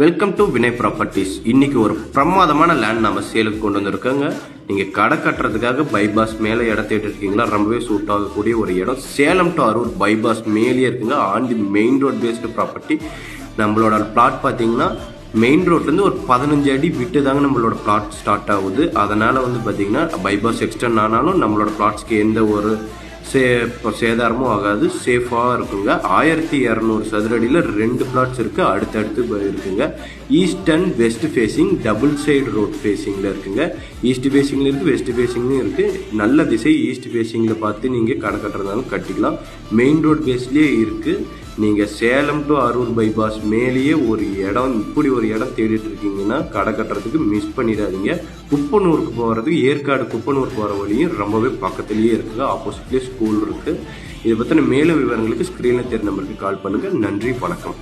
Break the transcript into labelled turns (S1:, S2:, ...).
S1: Welcome to Vinay properties. இன்னைக்கு ஒரு பிரமாதமான லேண்ட் நம்ம சேலுக்கு கொண்டு வந்திருக்கோங்க. நீங்கள் கடை கட்டுறதுக்காக பைபாஸ் மேலே இடம் தேடிட்டு இருக்கீங்களா? ரொம்பவே சூட் ஆகக்கூடிய ஒரு இடம் சேலம் டு அரூர் பைபாஸ் மேலேயே இருக்குங்க. On the main road based property. நம்மளோட பிளாட் பார்த்தீங்கன்னா மெயின் ரோட்லேருந்து ஒரு 15 அடி விட்டு தாங்க நம்மளோட பிளாட் ஸ்டார்ட் ஆகுது. அதனால் பார்த்தீங்கன்னா பைபாஸ் எக்ஸ்டெண்ட் ஆனாலும் நம்மளோட பிளாட்ஸ்க்கு எந்த ஒரு சேதாரமும் ஆகாது, சேஃபாக இருக்குங்க. 1200 சதுரடியில் 2 பிளாட்ஸ் இருக்குது, அடுத்தடுத்து இருக்குங்க. East and west facing double side road ஃபேஸிங்கில் இருக்குங்க. ஈஸ்ட் ஃபேஸிங்கில் இருக்குது, வெஸ்ட் ஃபேஸிங்லையும் இருக்குது. நல்ல திசை ஈஸ்ட் ஃபேஸிங்கில் பார்த்து நீங்கள் கடை கட்டுறதாலும் கட்டிக்கலாம். மெயின் ரோட் பேஸ்லேயே இருக்குது. நீங்கள் சேலம் டு அரூர் பைபாஸ் மேலேயே ஒரு இடம், இப்படி ஒரு இடம் தேடிட்டு இருக்கீங்கன்னா கடை கட்டுறதுக்கு மிஸ் பண்ணிடாதீங்க. குப்பனூருக்கு போகிறதுக்கு, ஏற்காடு குப்பனூர் போகிற வழியும் ரொம்பவே பக்கத்துலேயே இருக்குங்க. ஆப்போசிட்லேயே ஸ்கூல் இருக்குது. இதை பற்றின மேலும் விவரங்களுக்கு ஸ்க்ரீனில் தெரிந்த நம்பருக்கு கால் பண்ணுங்கள். நன்றி, வணக்கம்.